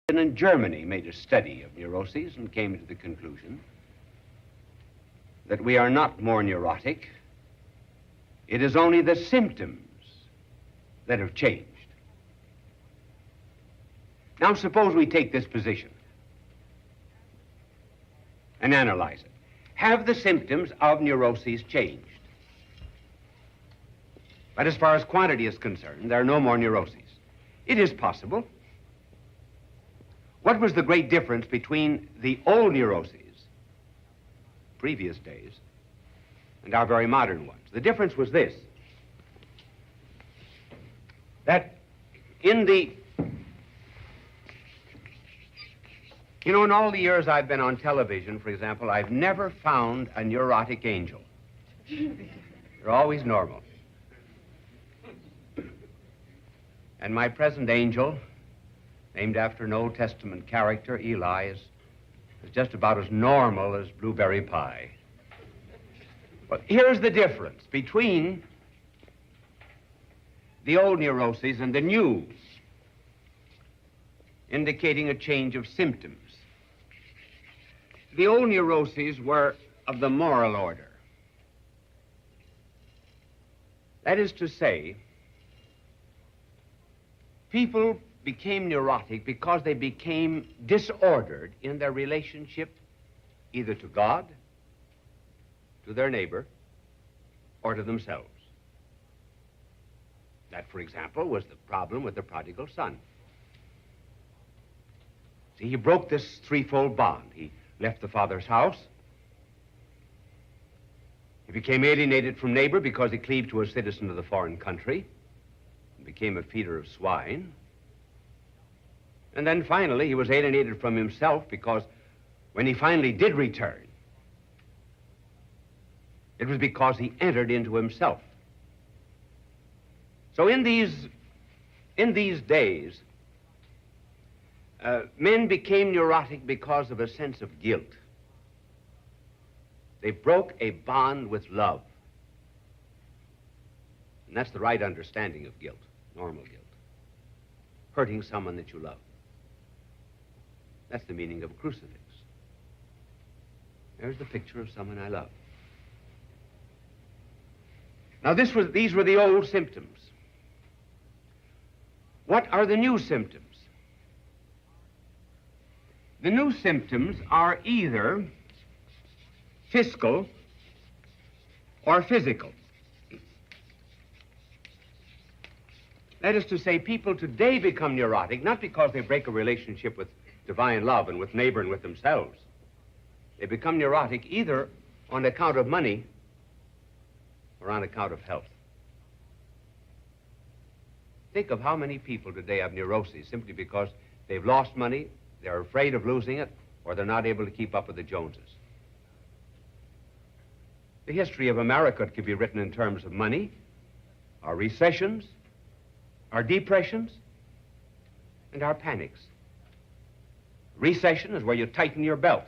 in Germany made a study of neuroses and came to the conclusion that we are not more neurotic. It is only the symptoms that have changed. Now, suppose we take this position and analyze it. Have the symptoms of neuroses changed? But as far as quantity is concerned, there are no more neuroses. It is possible. What was the great difference between the old neuroses, previous days, and our very modern ones? The difference was this, that in all the years I've been on television, for example, I've never found a neurotic angel. They're always normal. And my present angel, named after an Old Testament character, Eli, is just about as normal as blueberry pie. But here's the difference between the old neuroses and the new, indicating a change of symptoms. The old neuroses were of the moral order. That is to say, people became neurotic because they became disordered in their relationship either to God, to their neighbor, or to themselves. That, for example, was the problem with the prodigal son. See, he broke this threefold bond. He left the father's house. He became alienated from neighbor because he cleaved to a citizen of the foreign country and became a feeder of swine. And then finally, he was alienated from himself because when he finally did return, it was because he entered into himself. So in these days, men became neurotic because of a sense of guilt. They broke a bond with love. And that's the right understanding of guilt, normal guilt. Hurting someone that you love. That's the meaning of a crucifix. There's the picture of someone I love. Now, these were the old symptoms. What are the new symptoms? The new symptoms are either fiscal or physical. That is to say, people today become neurotic not because they break a relationship with divine love and with neighbor and with themselves. They become neurotic either on account of money or on account of health. Think of how many people today have neuroses simply because they've lost money, they're afraid of losing it, or they're not able to keep up with the Joneses. The history of America could be written in terms of money, our recessions, our depressions, and our panics. Recession is where you tighten your belt.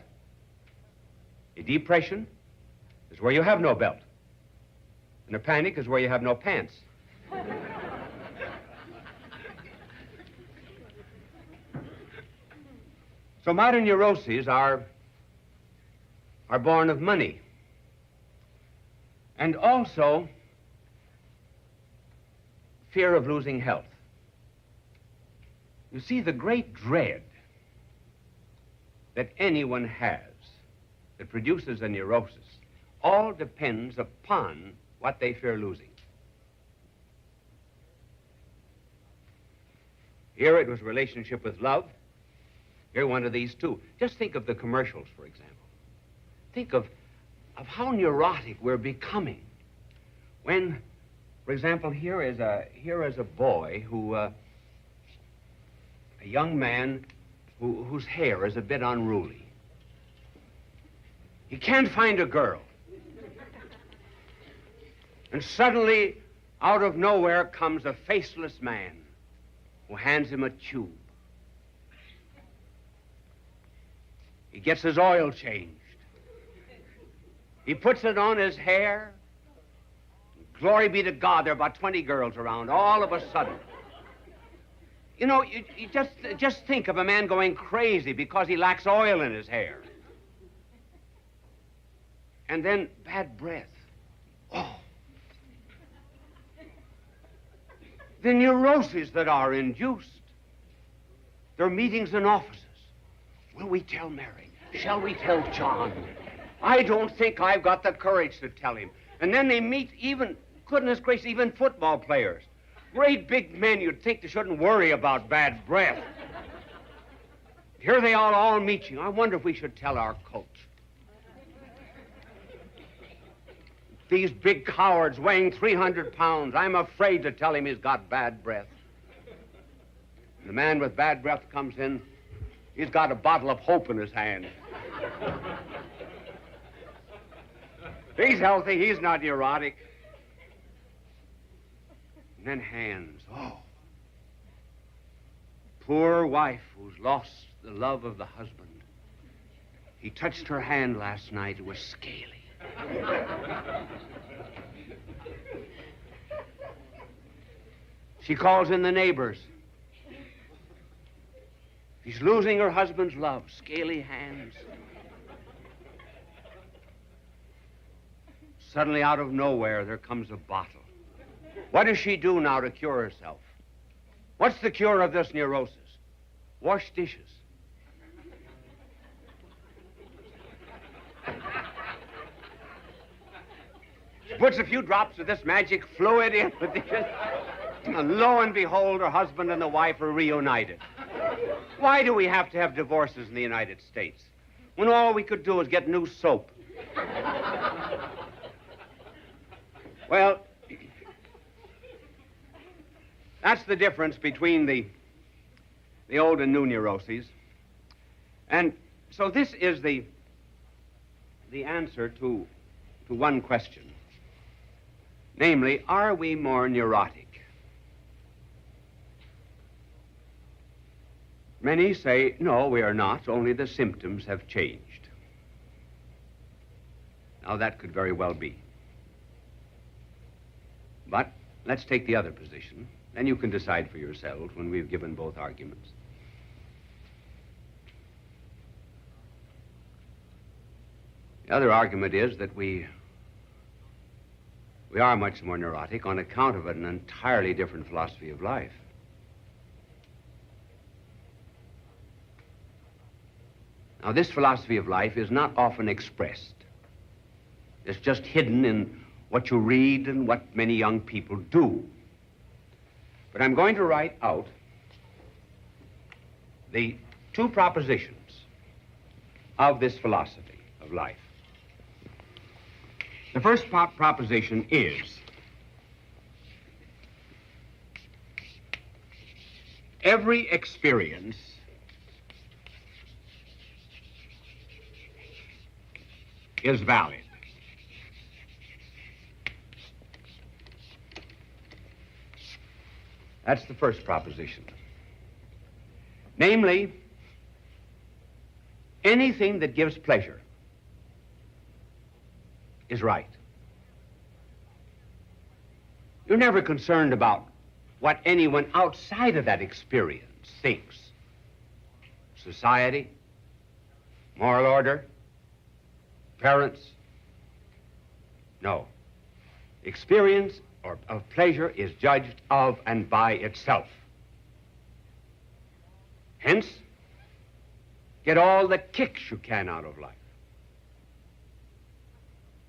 A depression is where you have no belt. And a panic is where you have no pants. So modern neuroses are born of money. And also fear of losing health. You see, the great dread that anyone has that produces a neurosis all depends upon what they fear losing. Here it was relationship with love. Here one of these two. Just think of the commercials, for example. Think of how neurotic we're becoming when, for example, here is a boy who, a young man whose hair is a bit unruly. He can't find a girl. And suddenly, out of nowhere comes a faceless man who hands him a tube. He gets his oil changed. He puts it on his hair. Glory be to God, there are about 20 girls around all of a sudden. You know, you just think of a man going crazy because he lacks oil in his hair. And then bad breath. Oh. The neuroses that are induced. There are meetings in offices. Will we tell Mary? Shall we tell John? I don't think I've got the courage to tell him. And then they meet even, goodness gracious, even football players. Great big men you'd think they shouldn't worry about bad breath. Here they all meet you. I wonder if we should tell our coach. These big cowards weighing 300 pounds, I'm afraid to tell him he's got bad breath. The man with bad breath comes in, he's got a bottle of hope in his hand. He's healthy, he's not neurotic. And then hands, oh. Poor wife who's lost the love of the husband. He touched her hand last night, it was scaly. She calls in the neighbors. She's losing her husband's love, scaly hands. Suddenly, out of nowhere, there comes a bottle. What does she do now to cure herself? What's the cure of this neurosis? Wash dishes. She puts a few drops of this magic fluid in the dishes, and lo and behold, her husband and the wife are reunited. Why do we have to have divorces in the United States when all we could do is get new soap? Well, that's the difference between the old and new neuroses. And so this is the answer to one question. Namely, are we more neurotic? Many say, no, we are not, only the symptoms have changed. Now, that could very well be. But let's take the other position, and you can decide for yourselves when we've given both arguments. The other argument is that we are much more neurotic on account of an entirely different philosophy of life. Now, this philosophy of life is not often expressed. It's just hidden in what you read and what many young people do. But I'm going to write out the two propositions of this philosophy of life. The first proposition is every experience is valid. That's the first proposition. Namely, anything that gives pleasure is right. You're never concerned about what anyone outside of that experience thinks. Society, moral order, parents. No. Experience or of pleasure is judged of and by itself. Hence, get all the kicks you can out of life.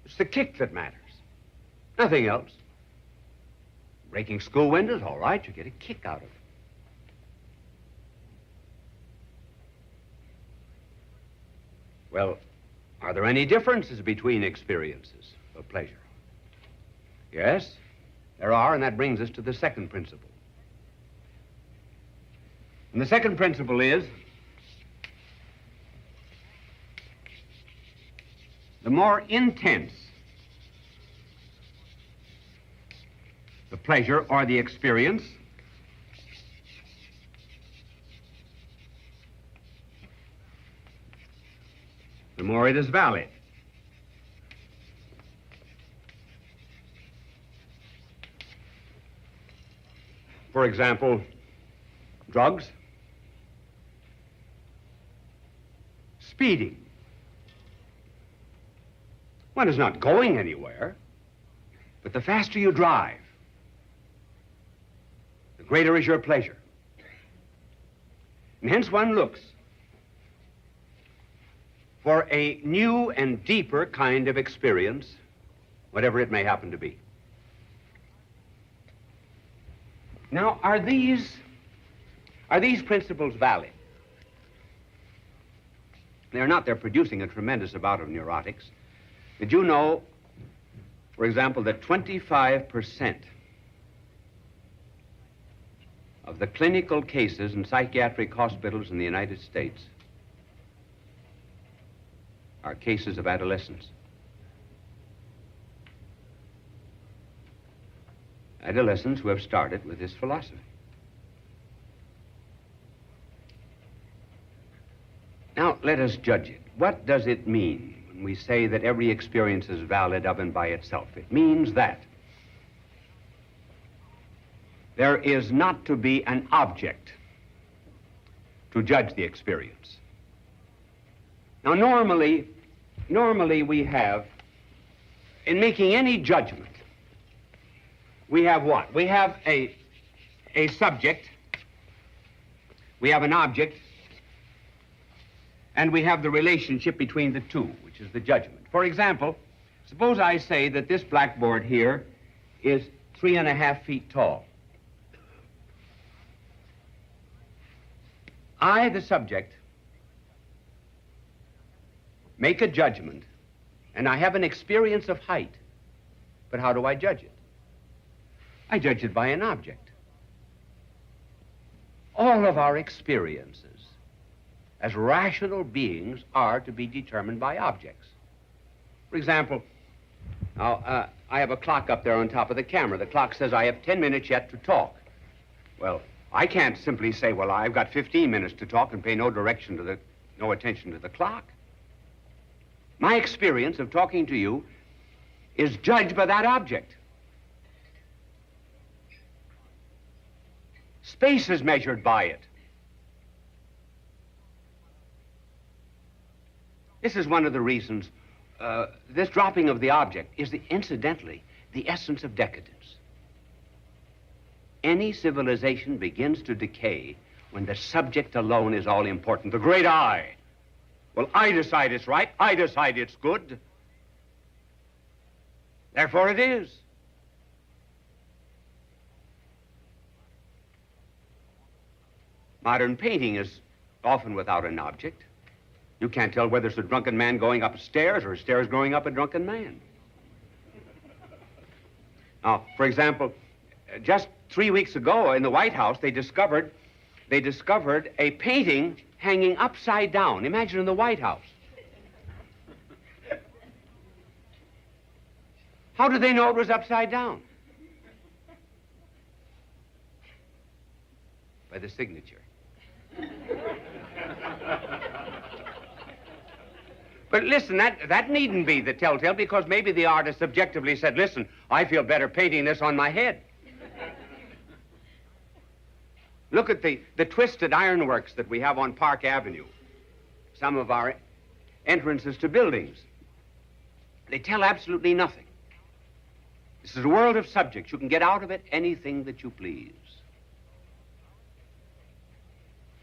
It's the kick that matters. Nothing else. Breaking school windows, all right, you get a kick out of it. Well, are there any differences between experiences of pleasure? Yes, there are, and that brings us to the second principle. And the second principle is the more intense the pleasure or the experience, the more it is valid. For example, drugs, speeding. One is not going anywhere, but the faster you drive, the greater is your pleasure. And hence one looks for a new and deeper kind of experience, whatever it may happen to be. Now, are these principles valid? They're not. They're producing a tremendous amount of neurotics. Did you know, for example, that 25% of the clinical cases in psychiatric hospitals in the United States are cases of adolescents? Adolescents who have started with this philosophy. Now, let us judge it. What does it mean when we say that every experience is valid of and by itself? It means that there is not to be an object to judge the experience. Now, normally we have, in making any judgment, we have what? We have a subject, we have an object, and we have the relationship between the two, which is the judgment. For example, suppose I say that this blackboard here is 3.5 feet tall. I, the subject, make a judgment, and I have an experience of height. But how do I judge it? I judge it by an object. All of our experiences as rational beings are to be determined by objects. For example, now, I have a clock up there on top of the camera. The clock says I have 10 minutes yet to talk. Well, I can't simply say, well, I've got 15 minutes to talk and pay no attention to the clock. My experience of talking to you is judged by that object. Space is measured by it. This is one of the reasons this dropping of the object is, incidentally, the essence of decadence. Any civilization begins to decay when the subject alone is all important. The great I. Well, I decide it's right. I decide it's good. Therefore it is. Modern painting is often without an object. You can't tell whether it's a drunken man going up stairs or stairs going up a drunken man. Now, for example, just 3 weeks ago in the White House, they discovered a painting hanging upside down. Imagine in the White House. How did they know it was upside down? By the signature. But listen, that needn't be the telltale, because maybe the artist subjectively said, listen, I feel better painting this on my head. Look at the twisted ironworks that we have on Park Avenue. Some of our entrances to buildings. They tell absolutely nothing. This is a world of subjects. You can get out of it anything that you please.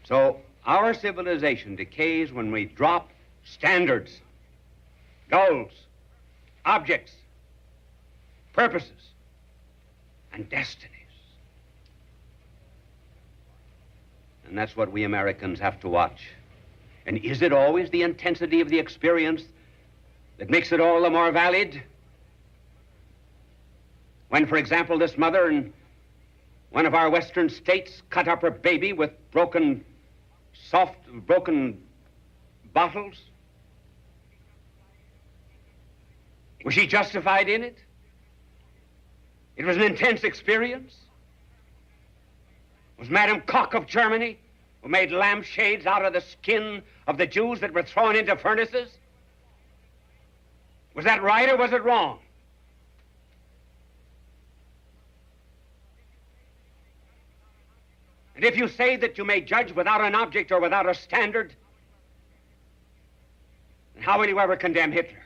So our civilization decays when we drop standards, goals, objects, purposes, and destinies. And that's what we Americans have to watch. And is it always the intensity of the experience that makes it all the more valid? When, for example, this mother in one of our western states cut up her baby with broken bottles, was she justified in it? It was an intense experience. Was Madame Koch of Germany, who made lampshades out of the skin of the Jews that were thrown into furnaces? Was that right or was it wrong? And if you say that you may judge without an object or without a standard, then how will you ever condemn Hitler?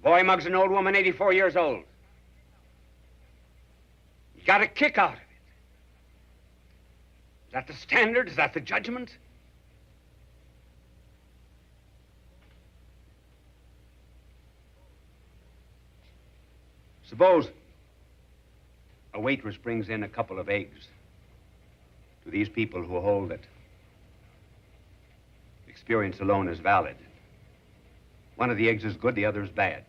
Boy mugs an old woman 84 years old. You got a kick out of it. Is that the standard? Is that the judgment? Suppose a waitress brings in a couple of eggs to these people who hold that experience alone is valid. One of the eggs is good, the other is bad.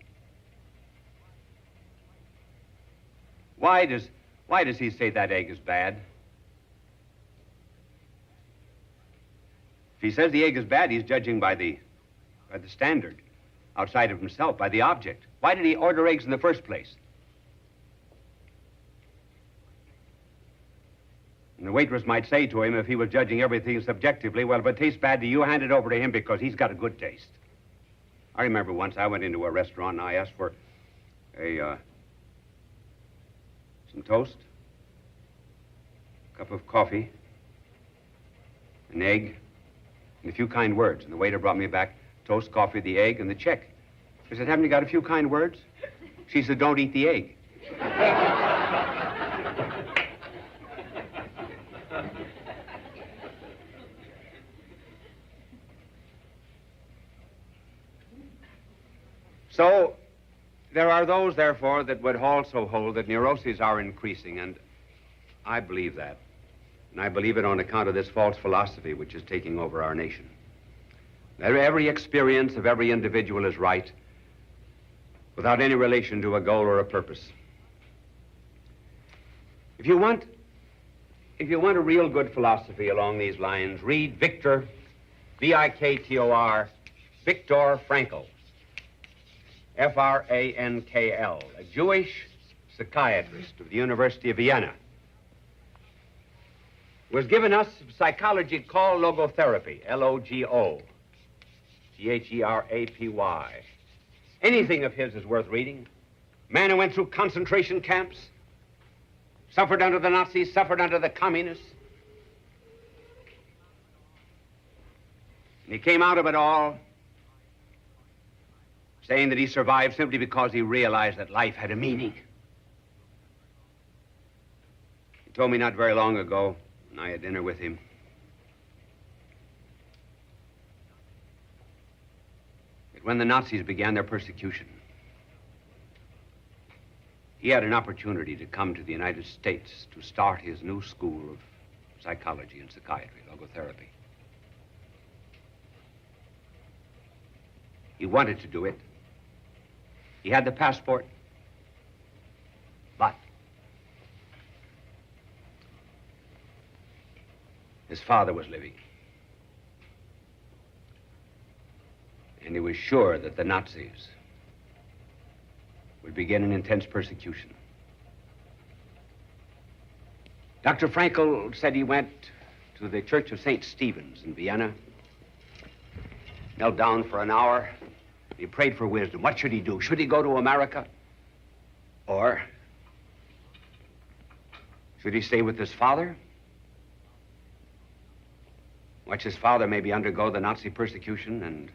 Why does he say that egg is bad? If he says the egg is bad, he's judging by the standard outside of himself, by the object. Why did he order eggs in the first place? And the waitress might say to him, if he was judging everything subjectively, well, if it tastes bad to you, hand it over to him because he's got a good taste. I remember once I went into a restaurant and I asked for some toast, a cup of coffee, an egg, and a few kind words. And the waiter brought me back toast, coffee, the egg, and the check. I said, haven't you got a few kind words? She said, don't eat the egg. So, there are those, therefore, that would also hold that neuroses are increasing, and I believe that. And I believe it on account of this false philosophy which is taking over our nation. That every experience of every individual is right without any relation to a goal or a purpose. If you want a real good philosophy along these lines, read Viktor, V-I-K-T-O-R, Viktor Frankl. F-R-A-N-K-L, a Jewish psychiatrist of the University of Vienna, was given us psychology called logotherapy, L-O-G-O, T-H-E-R-A-P-Y. Anything of his is worth reading. Man who went through concentration camps, suffered under the Nazis, suffered under the communists. And he came out of it all saying that he survived simply because he realized that life had a meaning. He told me not very long ago, when I had dinner with him, that when the Nazis began their persecution, he had an opportunity to come to the United States to start his new school of psychology and psychiatry, logotherapy. He wanted to do it. He had the passport, but his father was living. And he was sure that the Nazis would begin an intense persecution. Dr. Frankl said he went to the Church of St. Stephen's in Vienna, knelt down for an hour. He prayed for wisdom. What should he do? Should he go to America? Or should he stay with his father? Watch his father maybe undergo the Nazi persecution and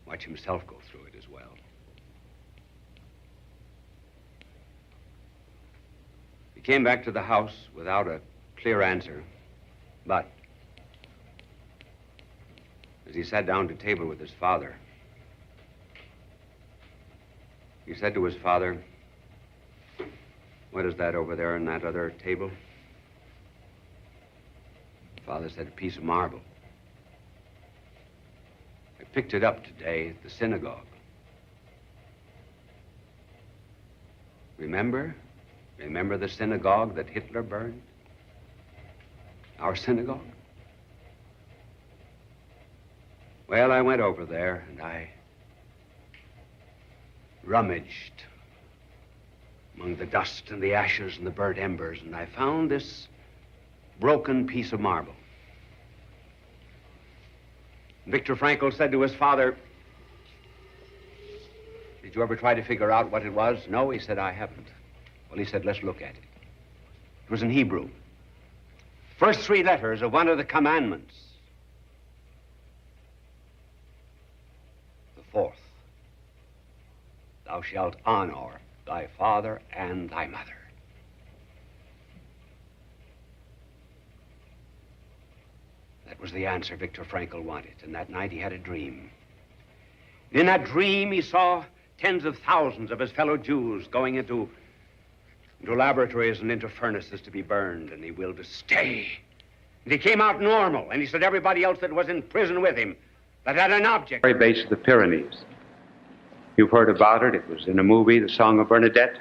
watch himself go through it as well. He came back to the house without a clear answer, but as he sat down to table with his father, he said to his father, "What is that over there on that other table?" The father said, "A piece of marble. I picked it up today at the synagogue. Remember? Remember the synagogue that Hitler burned? Our synagogue? Well, I went over there and I rummaged among the dust and the ashes and the burnt embers, and I found this broken piece of marble." Viktor Frankl said to his father, "Did Did you ever try to figure out what it was? No, he said, I haven't. Well, he said, let's look at it. It was in Hebrew. First 3 letters of one of the commandments. The 4th. Thou shalt honor thy father and thy mother. That was the answer Viktor Frankl wanted. And that night he had a dream. In that dream he saw tens of thousands of his fellow Jews going into laboratories and into furnaces to be burned, and he willed to stay. And he came out normal, and he said everybody else that was in prison with him, that had an object. Very base of the Pyrenees. You've heard about it. It was in a movie, The Song of Bernadette.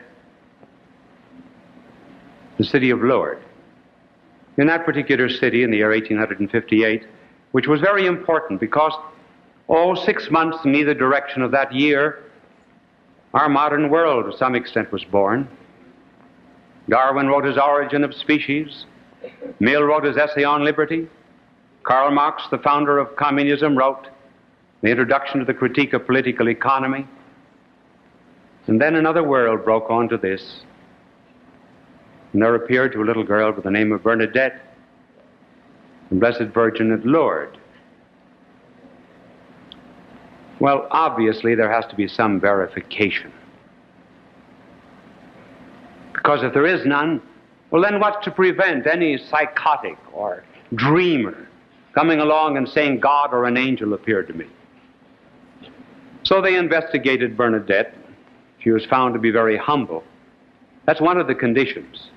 The city of Lourdes. In that particular city in the year 1858, which was very important because, 6 months in either direction of that year, our modern world to some extent was born. Darwin wrote his Origin of Species. Mill wrote his Essay on Liberty. Karl Marx, the founder of communism, wrote the introduction to the Critique of Political Economy. And then another world broke onto this. And there appeared to a little girl by the name of Bernadette, the Blessed Virgin at Lourdes. Well, obviously, there has to be some verification. Because if there is none, well, then what's to prevent any psychotic or dreamer coming along and saying God or an angel appeared to me? So they investigated Bernadette. She was found to be very humble. That's one of the conditions.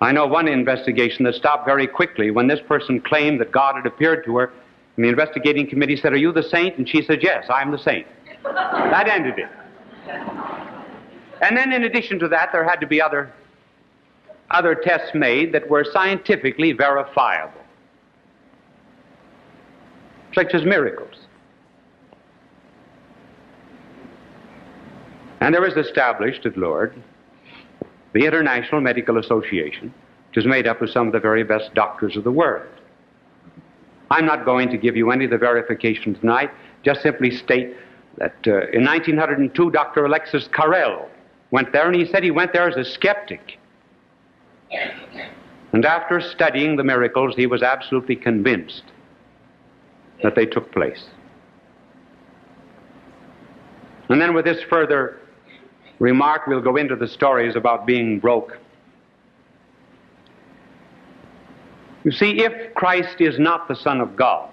I know one investigation that stopped very quickly when this person claimed that God had appeared to her, and the investigating committee said, "Are you the saint?" And she said, "Yes, I'm the saint." That ended it. And then in addition to that, there had to be other tests made that were scientifically verifiable, such as miracles. And there is established at Lourdes the International Medical Association, which is made up of some of the very best doctors of the world. I'm not going to give you any of the verification tonight, just simply state that in 1902, Dr. Alexis Carrel went there, and he said he went there as a skeptic. And after studying the miracles, he was absolutely convinced that they took place. And then with this further remark, we'll go into the stories about being broke. You see, if Christ is not the Son of God,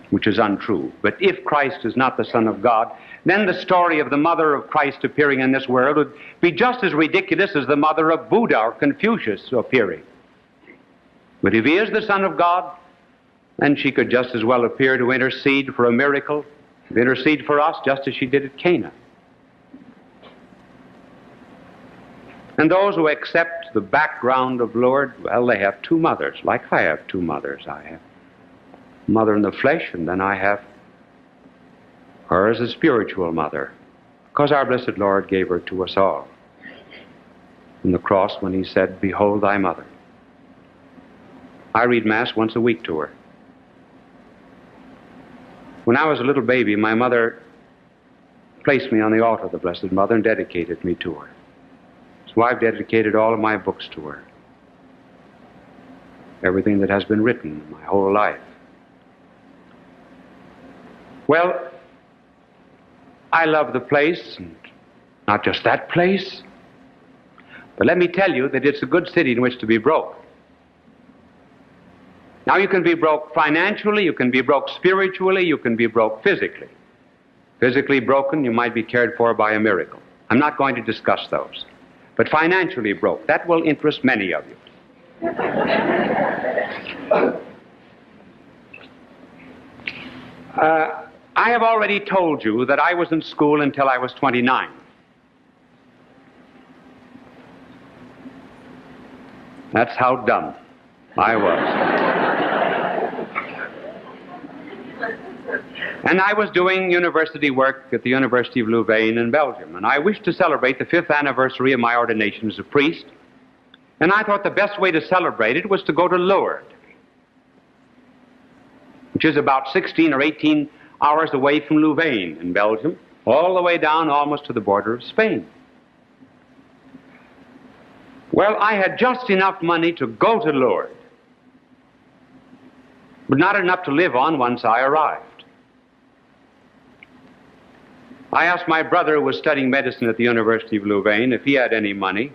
which is untrue, but if Christ is not the Son of God, then the story of the mother of Christ appearing in this world would be just as ridiculous as the mother of Buddha or Confucius appearing. But if he is the Son of God, then she could just as well appear to intercede for a miracle, to intercede for us just as she did at Cana. And those who accept the background of Lourdes, well, they have two mothers, like I have two mothers. I have a mother in the flesh, and then I have her as a spiritual mother, because our blessed Lord gave her to us all on the cross when he said, "Behold thy mother." I read Mass once a week to her. When I was a little baby, my mother placed me on the altar of the Blessed Mother and dedicated me to her. So I've dedicated all of my books to her. Everything that has been written my whole life. Well, I love the place, and not just that place, but let me tell you that it's a good city in which to be broke. Now, you can be broke financially, you can be broke spiritually, you can be broke physically. Physically broken, you might be cared for by a miracle. I'm not going to discuss those. But financially broke, that will interest many of you. I have already told you that I was in school until I was 29. That's how dumb I was. And I was doing university work at the University of Louvain in Belgium, and I wished to celebrate the 5th anniversary of my ordination as a priest, and I thought the best way to celebrate it was to go to Lourdes, which is about 16 or 18 hours away from Louvain in Belgium, all the way down almost to the border of Spain. Well, I had just enough money to go to Lourdes, but not enough to live on once I arrived. I asked my brother, who was studying medicine at the University of Louvain, if he had any money.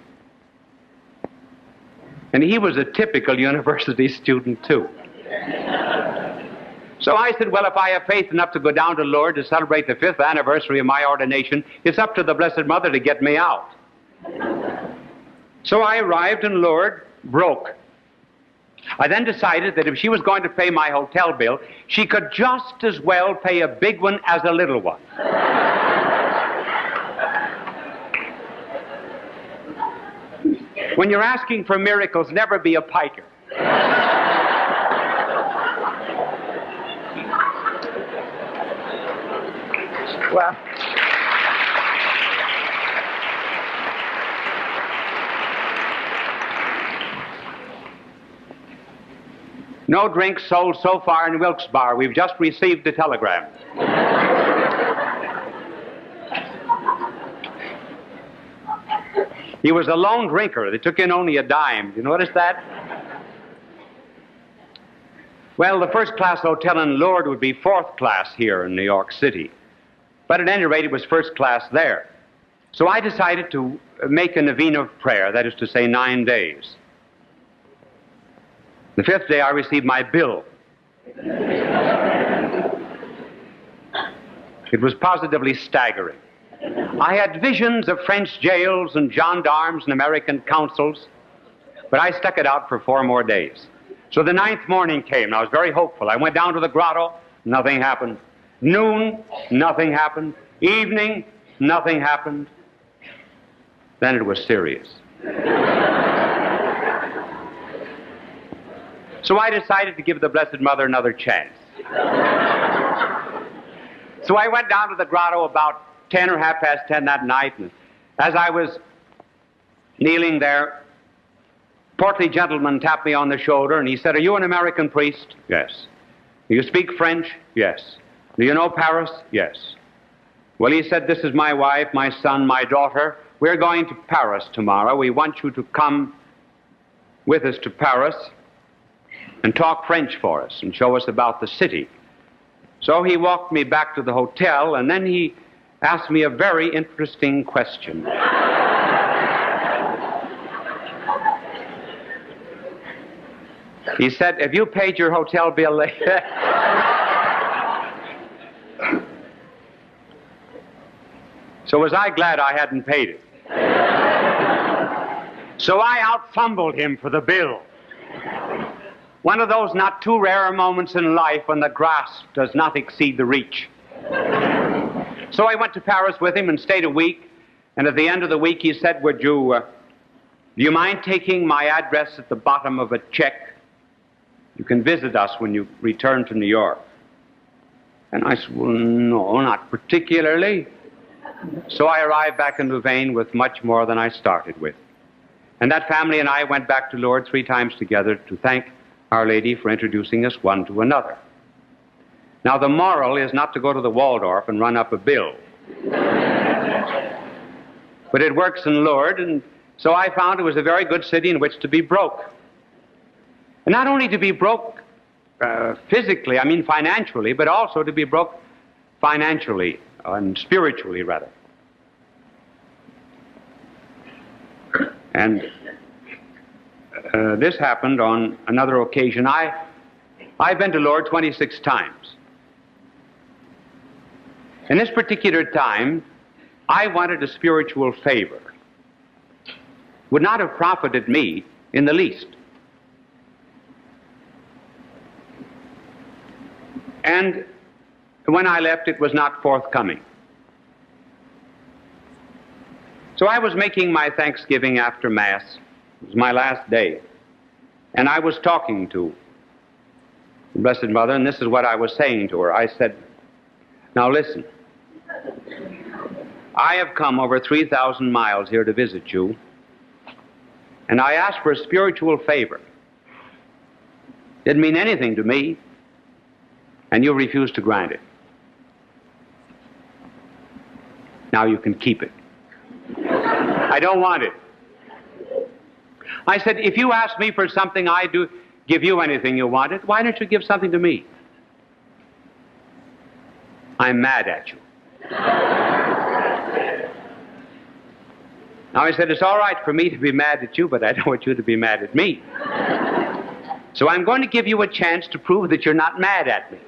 And he was a typical university student, too. So I said, well, if I have faith enough to go down to Lourdes to celebrate the 5th anniversary of my ordination, it's up to the Blessed Mother to get me out. So I arrived in Lourdes broke. I then decided that if she was going to pay my hotel bill, she could just as well pay a big one as a little one. When you're asking for miracles, never be a piker. Well, no drinks sold so far in Wilkes Barre. We've just received a telegram. He was a lone drinker. They took in only a dime. You notice that? Well, the first-class hotel in Lourdes would be fourth class here in New York City. But at any rate, it was first class there. So I decided to make a novena of prayer, that is to say, 9 days. The 5th day, I received my bill. It was positively staggering. I had visions of French jails and gendarmes and American consuls, but I stuck it out for 4 more days. So the 9th morning came, and I was very hopeful. I went down to the grotto, nothing happened. Noon, nothing happened. Evening, nothing happened. Then it was serious. So I decided to give the Blessed Mother another chance. So I went down to the grotto about 10 or 10:30 that night, and as I was kneeling there, a portly gentleman tapped me on the shoulder, and he said, "Are you an American priest?" "Yes." "Do you speak French?" "Yes." "Do you know Paris?" "Yes." "Well," he said, "this is my wife, my son, my daughter. We're going to Paris tomorrow. We want you to come with us to Paris and talk French for us and show us about the city." So he walked me back to the hotel, and then he asked me a very interesting question. He said, "Have you paid your hotel bill lately?" So was I glad I hadn't paid it. So I out-fumbled him for the bill. One of those not too rare moments in life when the grasp does not exceed the reach. So I went to Paris with him and stayed a week, and at the end of the week he said, do you mind taking my address at the bottom of a check? You can visit us when you return to New York. And I said, "Well, no, not particularly." So I arrived back in Louvain with much more than I started with. And that family and I went back to Lourdes 3 times together to thank Our Lady for introducing us one to another. Now, the moral is not to go to the Waldorf and run up a bill. But it works in Lourdes, and so I found it was a very good city in which to be broke. And not only to be broke physically, I mean financially, but also to be broke financially, and spiritually, rather. And this happened on another occasion. I've been to Lourdes 26 times. In this particular time, I wanted a spiritual favor. Would not have profited me in the least. And when I left, it was not forthcoming. So I was making my Thanksgiving after Mass. It was my last day. And I was talking to the Blessed Mother, and this is what I was saying to her. I said, "Now listen, I have come over 3,000 miles here to visit you, and I asked for a spiritual favor. Didn't mean anything to me, and you refused to grant it. Now you can keep it. I don't want it. I said, if you ask me for something, I do give you anything you wanted. Why don't you give something to me? I'm mad at you. Now I said, it's all right for me to be mad at you, but I don't want you to be mad at me. So I'm going to give you a chance to prove that you're not mad at me.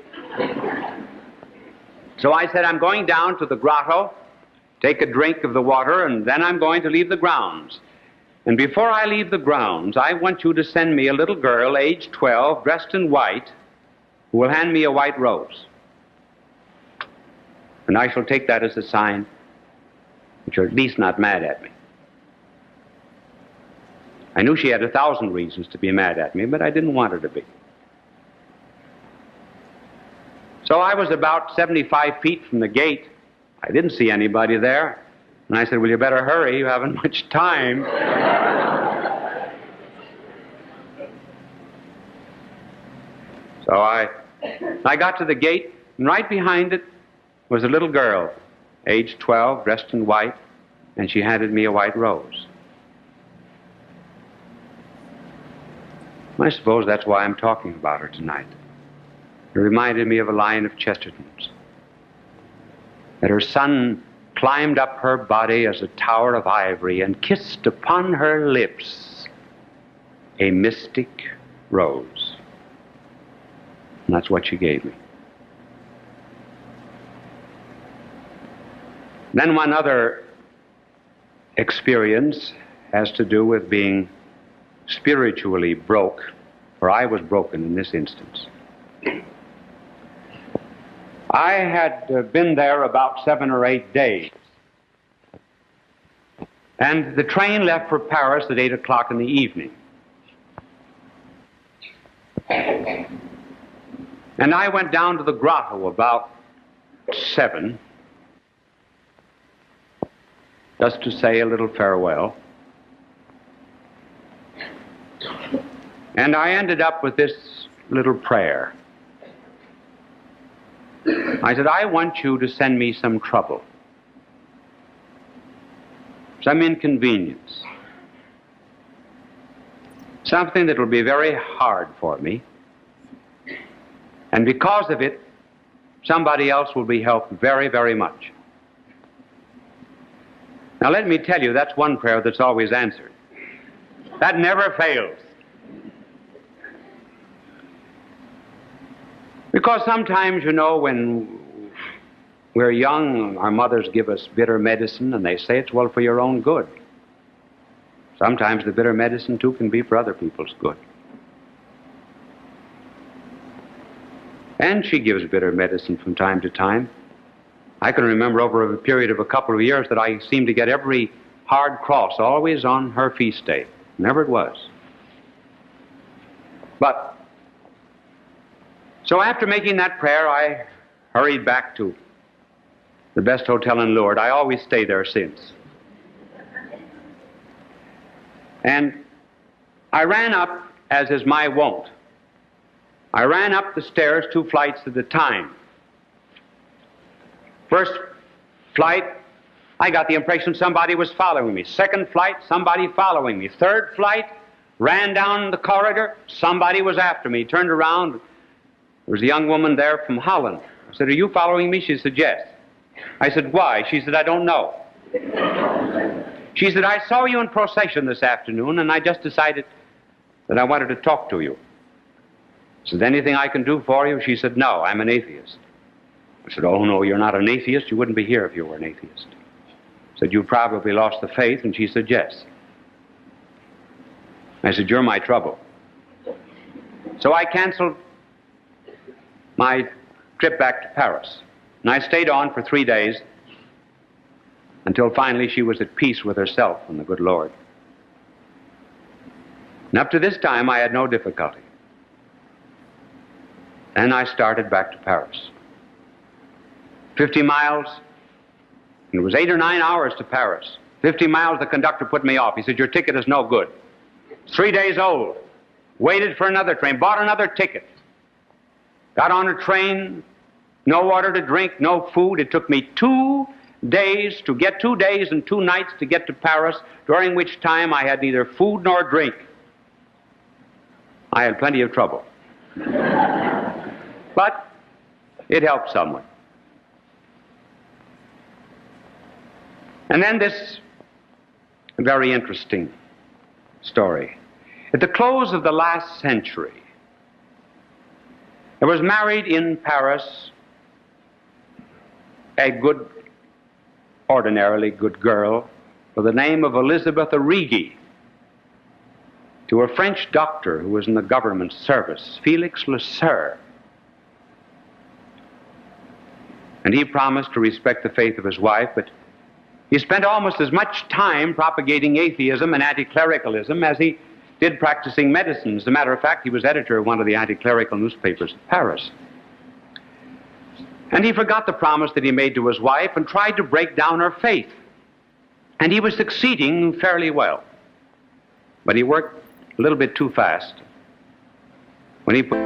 So I said, I'm going down to the grotto, take a drink of the water, and then I'm going to leave the grounds. And before I leave the grounds, I want you to send me a little girl, age 12, dressed in white, who will hand me a white rose. And I shall take that as a sign that you're at least not mad at me. I knew she had 1,000 reasons to be mad at me, but I didn't want her to be. So I was about 75 feet from the gate. I didn't see anybody there. And I said, well, you better hurry. You haven't much time. So I got to the gate, and right behind it was a little girl, age 12, dressed in white, and she handed me a white rose. I suppose that's why I'm talking about her tonight. It reminded me of a line of Chesterton's, that her son climbed up her body as a tower of ivory and kissed upon her lips a mystic rose. And that's what she gave me. Then one other experience has to do with being spiritually broke, for I was broken in this instance. I had been there about 7 or 8 days. And the train left for Paris at 8 o'clock in the evening. And I went down to the grotto about 7, just to say a little farewell. And I ended up with this little prayer. I said, I want you to send me some trouble, some inconvenience, something that will be very hard for me, and because of it, somebody else will be helped very, very much. Now let me tell you, that's one prayer that's always answered. That never fails. Because sometimes, you know, when we're young, our mothers give us bitter medicine, and they say it's, well, for your own good. Sometimes the bitter medicine, too, can be for other people's good. And she gives bitter medicine from time to time. I can remember over a period of a couple of years that I seemed to get every hard cross always on her feast day. Never it was. But so after making that prayer, I hurried back to the best hotel in Lourdes. I always stay there since. And I ran up, as is my wont. I ran up the stairs 2 flights at a time. First flight, I got the impression somebody was following me. Second flight, somebody following me. Third flight, ran down the corridor, somebody was after me. Turned around, there was a young woman there from Holland. I said, are you following me? She said, yes. I said, why? She said, I don't know. She said, I saw you in procession this afternoon, and I just decided that I wanted to talk to you. I said, anything I can do for you? She said, no, I'm an atheist. I said, oh, no, you're not an atheist. You wouldn't be here if you were an atheist. I said, you probably lost the faith, and she said, yes. I said, you're my trouble. So I canceled my trip back to Paris. And I stayed on for 3 days until finally she was at peace with herself and the good Lord. And up to this time, I had no difficulty. And I started back to Paris. 50 miles, and it was 8 or 9 hours to Paris. 50 miles, the conductor put me off. He said, your ticket is no good. 3 days old. Waited for another train, bought another ticket. Got on a train, no water to drink, no food. It took me 2 days to get 2 days and 2 nights to get to Paris, during which time I had neither food nor drink. I had plenty of trouble. But it helped somewhat. And then this very interesting story. At the close of the last century, there was married in Paris a good, ordinarily good girl by the name of Elizabeth Arrighi to a French doctor who was in the government service, Felix Le Sueur. And he promised to respect the faith of his wife, but he spent almost as much time propagating atheism and anti-clericalism as he did practicing medicine. As a matter of fact, he was editor of one of the anti-clerical newspapers of Paris. And he forgot the promise that he made to his wife and tried to break down her faith. And he was succeeding fairly well. But he worked a little bit too fast. When he put